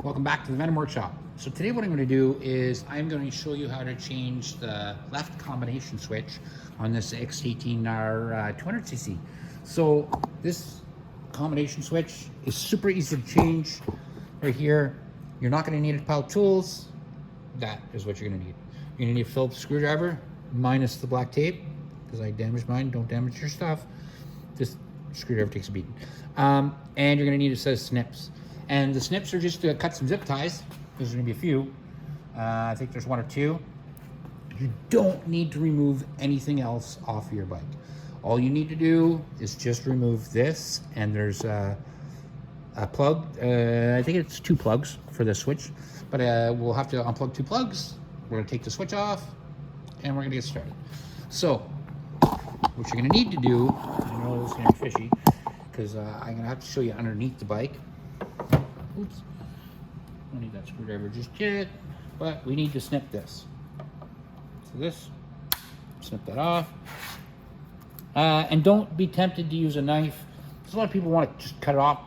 Welcome back to the Venom Workshop. So today what I'm going to do is I'm going to show you how to change the left combination switch on this X18R 200cc. So this combination switch is super easy to change right here. You're not going to need a pile of tools. That is what you're going to need. You're going to need a Phillips screwdriver minus the black tape because I damaged mine. Don't damage your stuff. This screwdriver takes a beating. And you're going to need a set of snips. And the snips are just to cut some zip ties. There's going to be a few. I think there's one or two. You don't need to remove anything else off your bike. All you need to do is just remove this, and there's a plug. I think it's 2 plugs for the switch, but we'll have to unplug 2 plugs. We're going to take the switch off, and we're going to get started. So, what you're going to need to do, I know this is going to be fishy, because I'm going to have to show you underneath the bike. Oops, don't need that screwdriver just yet, but we need to snip this. So this, snip that off. And don't be tempted to use a knife. There's a lot of people want to just cut it off,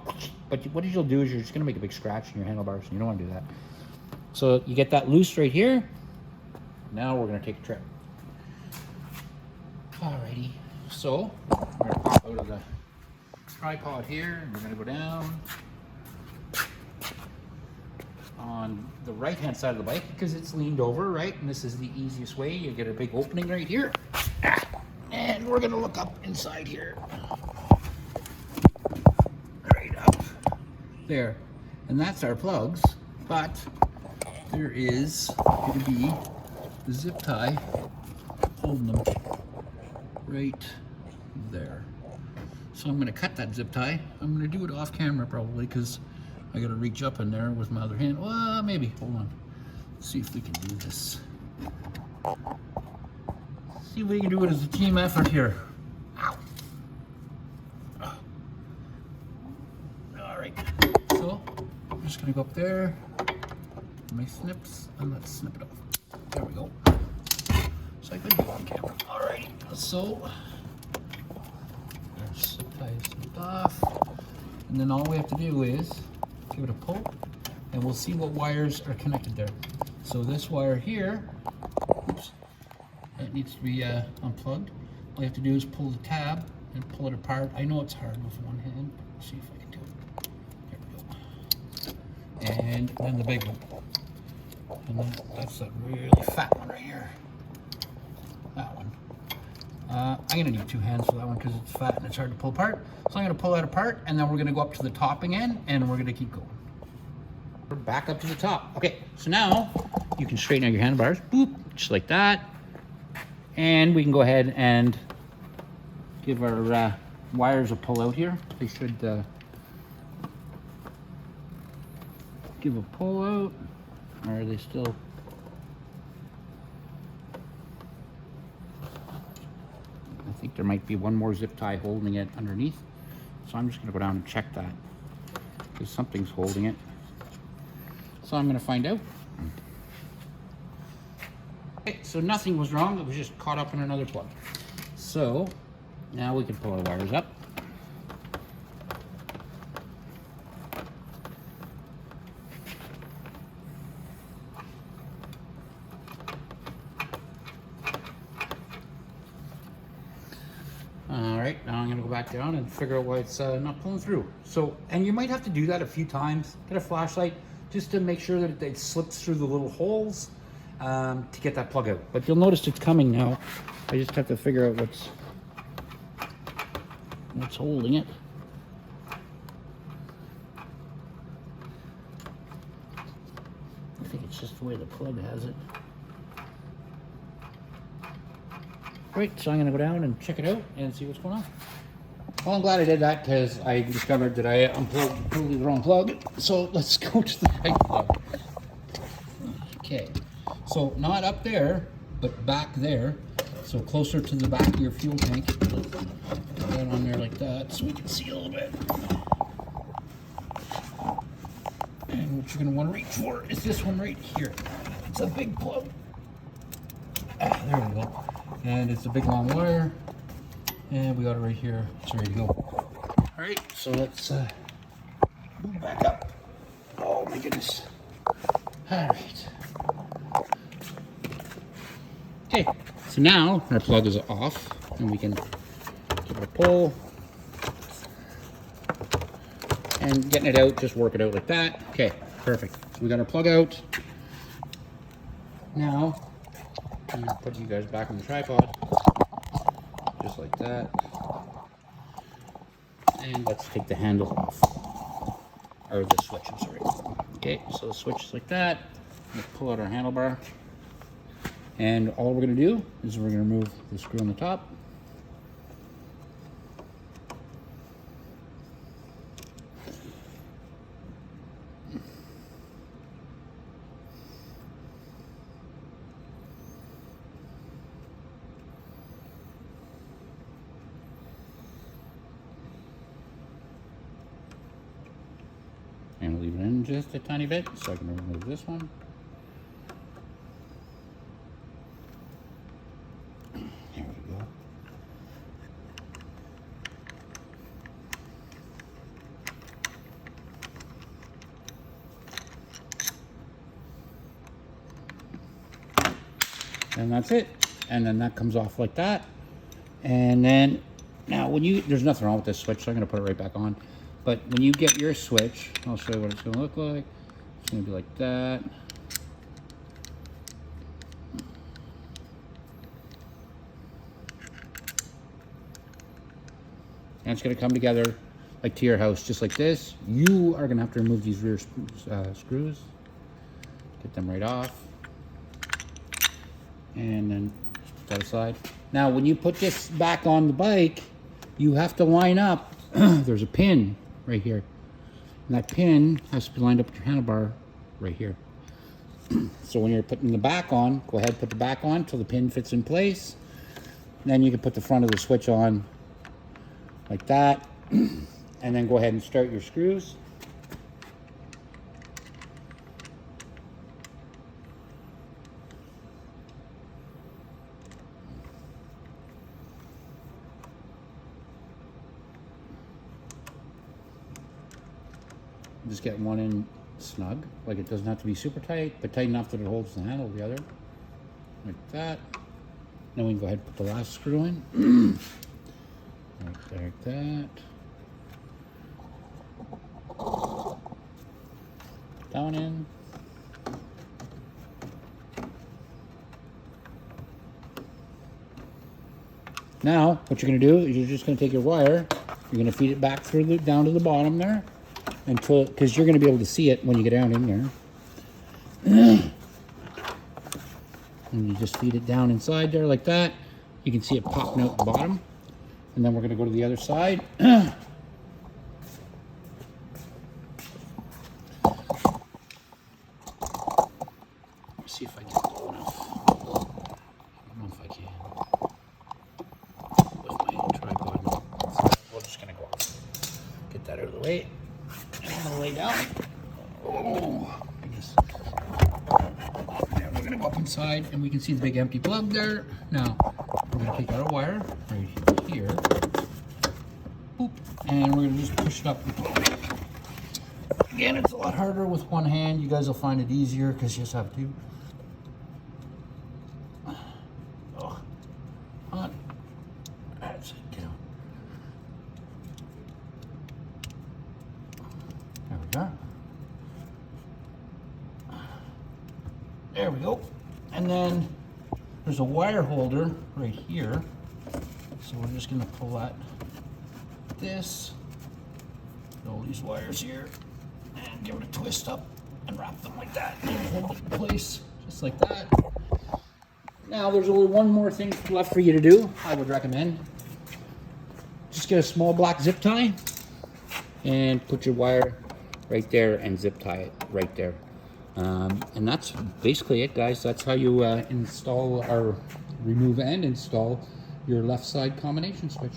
but what you'll do is you're just going to make a big scratch in your handlebars, and you don't want to do that. So you get that loose right here. Now we're going to take a trip. Alrighty, so we're going to pop out of the tripod here, and we're going to go down on the right hand side of the bike because it's leaned over, right? And this is the easiest way. You get a big opening right here, and we're gonna look up inside here, right up there, and that's our plugs. But there is going to be the zip tie holding them right there. So I'm going to cut that zip tie. I'm going to do it off camera probably because I gotta reach up in there with my other hand. Well, maybe. Hold on. Let's see if we can do this. See if we can do it as a team effort here. Ow. All right. So I'm just gonna go up there. My snips, and let's snip it off. There we go. So I could do on camera. All right. So there's zip tie snipped off, and then all we have to do is give it a pull, and we'll see what wires are connected there. So this wire here, oops, that needs to be unplugged. All you have to do is pull the tab and pull it apart. I know it's hard with one hand. Let's see if I can do it. There we go. And then the big one. And then that's that really fat one right here. That one. I'm gonna need 2 hands for that one because it's fat and it's hard to pull apart. So I'm gonna pull that apart, and then we're gonna go up to the topping end, and we're gonna keep going. We're back up to the top. Okay, so now you can straighten out your handlebars, boop, just like that. And we can go ahead and give our wires a pull out here. They should give a pull out, or are they still? I think there might be one more zip tie holding it underneath. So I'm just gonna go down and check that because something's holding it. So I'm gonna find out. Okay, so nothing was wrong. It was just caught up in another plug. So now we can pull our wires up. All right, now I'm gonna go back down and figure out why it's not pulling through. So, and you might have to do that a few times. Get a flashlight just to make sure that it slips through the little holes to get that plug out. But you'll notice it's coming now. I just have to figure out what's holding it. I think it's just the way the plug has it. Right, so I'm gonna go down and check it out and see what's going on. Well, I'm glad I did that because I discovered that I unplugged completely the wrong plug. So let's go to the right plug. Okay, so not up there, but back there. So closer to the back of your fuel tank. Put that on there like that so we can see a little bit. And what you're gonna wanna reach for is this one right here. It's a big plug. There we go. And it's a big long wire, and we got it right here. It's ready to go. All right, so let's move back up. Oh my goodness. All right. Okay, so now our plug is off and we can give it a pull. And getting it out, just work it out like that. Okay, perfect. So we got our plug out. Now, I'm gonna put you guys back on the tripod. Just like that. And let's take the handle off. Or the switch, I'm sorry. Okay, so the switch is like that. Let's pull out our handlebar. And all we're gonna do is we're gonna remove the screw on the top. And leave it in just a tiny bit so I can remove this one. There we go. And that's it. And then that comes off like that. And then now when there's nothing wrong with this switch, so I'm gonna put it right back on. But when you get your switch, I'll show you what it's going to look like. It's going to be like that. And it's going to come together like to your house, just like this. You are going to have to remove these rear screws. Get them right off. And then that aside. Now, when you put this back on the bike, you have to line up. There's a pin right here, and that pin has to be lined up with your handlebar right here. So when you're putting the back on, go ahead, put the back on till the pin fits in place. Then you can put the front of the switch on like that, and then go ahead and start your screws. Just get one in snug, like it doesn't have to be super tight, but tight enough that it holds the handle together, like that. Then we can go ahead and put the last screw in, like that. Put that one in. Now, what you're going to do is you're just going to take your wire, you're going to feed it back through down to the bottom there. Until, because you're going to be able to see it when you get down in there. And you just feed it down inside there like that. You can see it popping out the bottom. And then we're going to go to the other side. Let's see if I get low enough. I don't know if I can. With my tripod. So we're just going to go off. Get that out of the way. I'm gonna lay down. Oh, goodness. And we're gonna go up inside and we can see the big empty plug there. Now, we're gonna take out our wire right here. Boop. And we're gonna just push it up. Again, it's a lot harder with one hand. You guys will find it easier because you just have to. Oh, on. That's it. Get out. There we go. There we go. And then there's a wire holder right here. So we're just gonna pull that, this, all these wires here, and give it a twist up and wrap them like that. And hold it in place, just like that. Now there's only one more thing left for you to do, I would recommend. Just get a small black zip tie and put your wire right there and zip tie it right there. And that's basically it, guys. That's how you install or remove and install your left side combination switch.